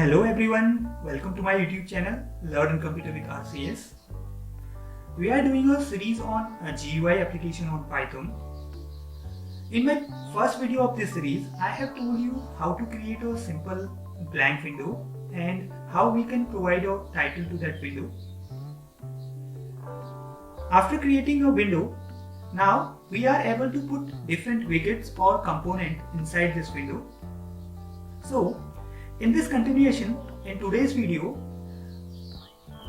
Hello everyone, welcome to my YouTube channel Learn Computer with RCS. We are doing a series on a GUI application on Python. In my first video of this series, I have told you how to create a simple blank window and how we can provide a title to that window. After creating a window, now we are able to put different widgets or component inside this window. So in this continuation, in today's video,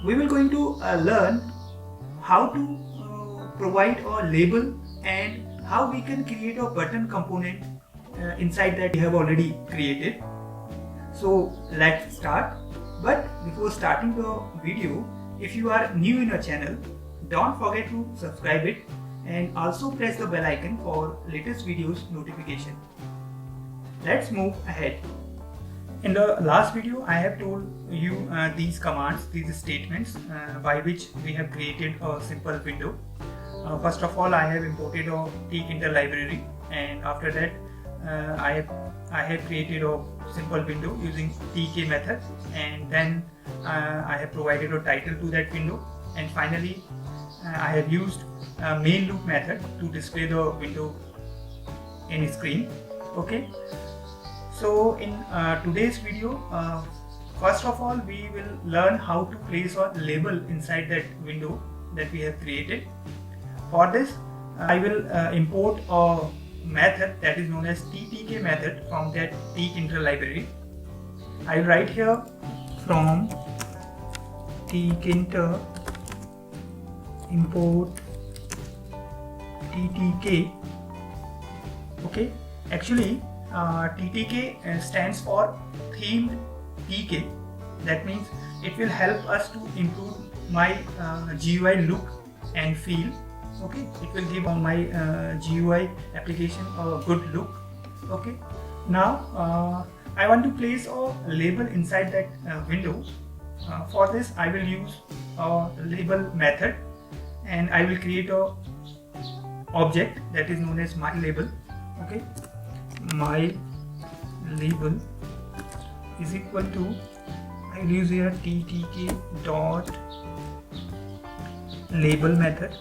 we will going to learn how to provide a label and how we can create a button component inside that we have already created. So let's start. But before starting the video, if you are new in our channel, don't forget to subscribe it and also press the bell icon for latest videos notification. Let's move ahead. In the last video, I have told you these commands, these statements by which we have created a simple window. First of all, I have imported a tkinter library, and after that I have created a simple window using tk method, and then I have provided a title to that window, and finally I have used main loop method to display the window in screen. Okay. So in today's video, first of all, we will learn how to place a label inside that window that we have created. For this, I will import a method that is known as ttk method from that tkinter library. I will write here from tkinter import ttk. Okay, actually TTK stands for themed TK. That means it will help us to improve my GUI look and feel. Okay, it will give my GUI application a good look. Okay, now I want to place a label inside that window. For this, I will use a label method, and I will create a object that is known as my label. Okay, my label is equal to, I will use here ttk dot label method.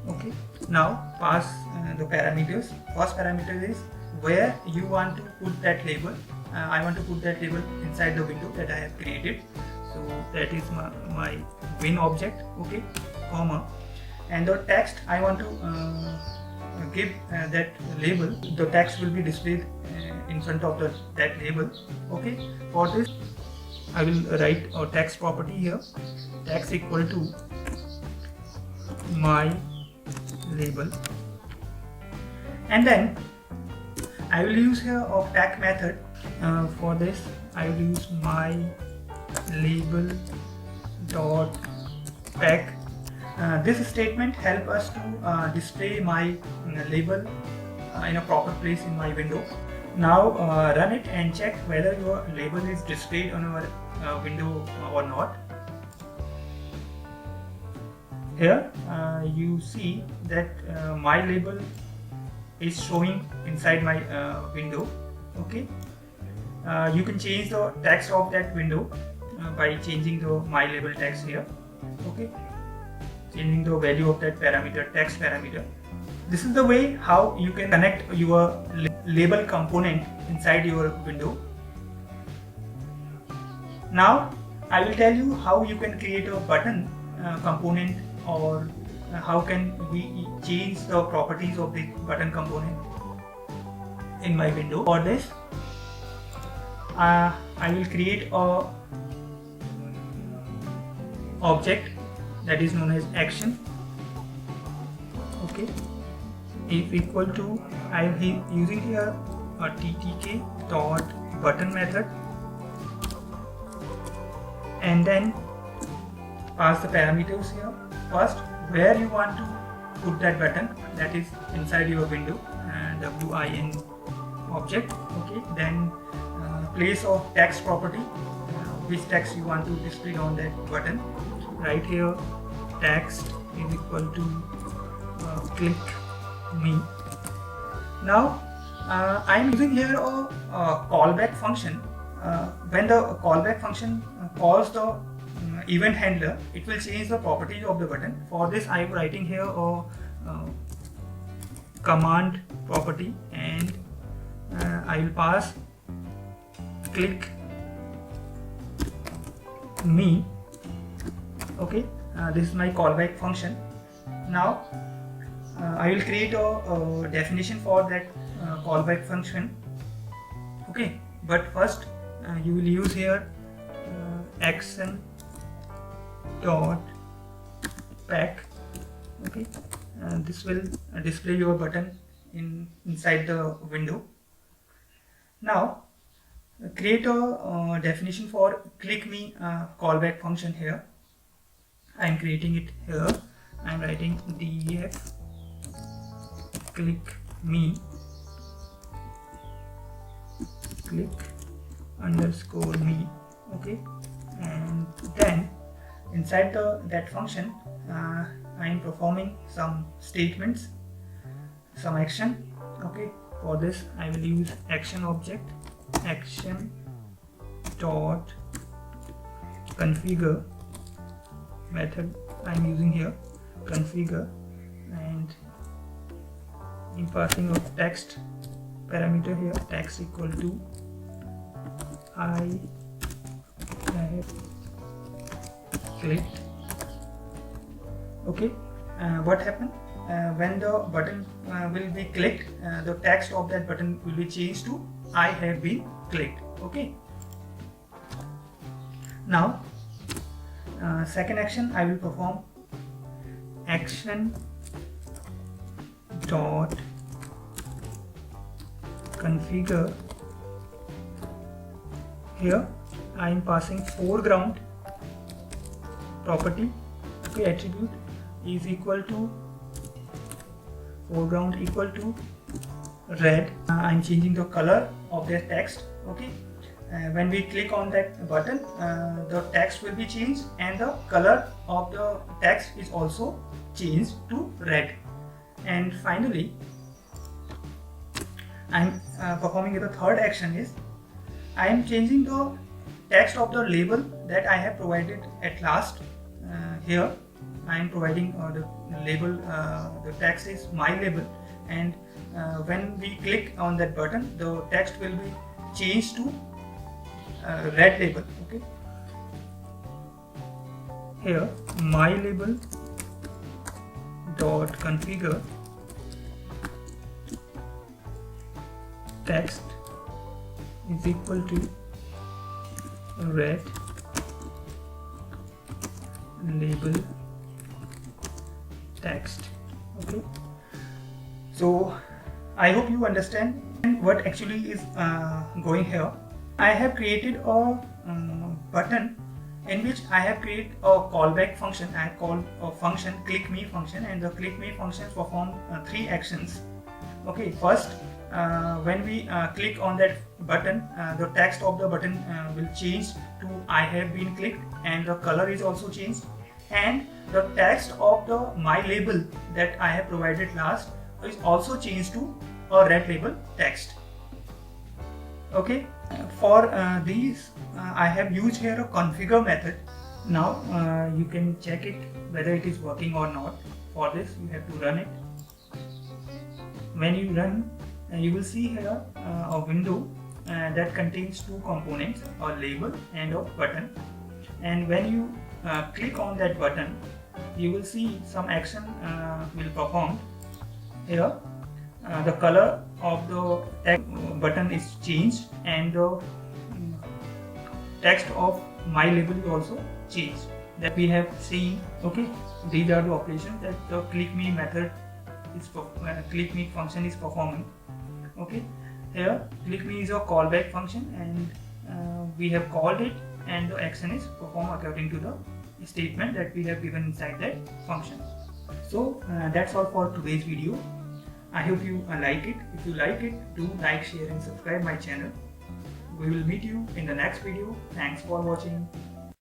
Okay, now pass the parameters. First parameter is where you want to put that label. I want to put that label inside the window that I have created, so that is my win object. Okay, comma, and the text I want to give that label. The text will be displayed in front of that label. Okay, for this I will write a text property here, text equal to my label, and then I will use here a pack method. For this I will use my label dot pack. This statement helps us to display my label in a proper place in my window. Now run it and check whether your label is displayed on your window or not. Here you see that my label is showing inside my window. Okay, you can change the text of that window by changing the my label text here. Okay, changing the value of that parameter, text parameter. This is the way how you can connect your label component inside your window. Now I will tell you how you can create a button component, or how can we change the properties of the button component in my window. For this I will create a object that is known as action. Okay, is equal to, I am using here a ttk dot button method, and then pass the parameters here. First, where you want to put that button, that is inside your window, win object. Okay, then place of text property, which text you want to display on that button. Right here text is equal to click me. Now I am using here a callback function when the callback function calls the event handler, it will change the properties of the button. For this I am writing here a command property, and I will pass click me. Okay, this is my callback function. Now I will create a definition for that callback function. Okay, but first you will use here action dot pack. Okay, this will display your button inside the window. Now create a definition for click me callback function here. I am creating it here. I am writing def click me click underscore me. Okay, and then inside that function I am performing some statements, some action. Okay, for this I will use action object, action dot configure method I am using here, configure, and in passing of text parameter here, text equal to I have clicked. Okay, what happened when the button will be clicked, the text of that button will be changed to I have been clicked. Okay, now second action I will perform action dot configure. Here I am passing foreground property. Okay, attribute is equal to foreground equal to red. I am changing the color of the text. Okay, when we click on that button, the text will be changed and the color of the text is also changed to red. And finally I am performing the third action is I am changing the text of the label that I have provided at last. Here I am providing the label, the text is my label, and when we click on that button, the text will be changed to red label. Okay, here my label dot configure text is equal to red label text. Okay, so I hope you understand what actually is going here. I have created a button in which I have created a callback function. I have called a function click me function, and the click me function perform three actions. Okay, first when we click on that button, the text of the button will change to I have been clicked, and the color is also changed, and the text of the my label that I have provided last is also changed to a red label text. Okay, for these I have used here a configure method. Now you can check it whether it is working or not. For this you have to run it. When you run, you will see here a window that contains two components, a label and a button. And when you click on that button, you will see some action will perform. Here the color of the text button is changed, and the text of my label is also changed, that we have seen. Okay, these are the operations that the click me method is click me function is performing. Okay, here click me is a callback function, and we have called it, and the action is performed according to the statement that we have given inside that function. So that's all for today's video. I hope you like it. If you like it, do like, share and subscribe my channel. We will meet you in the next video. Thanks for watching.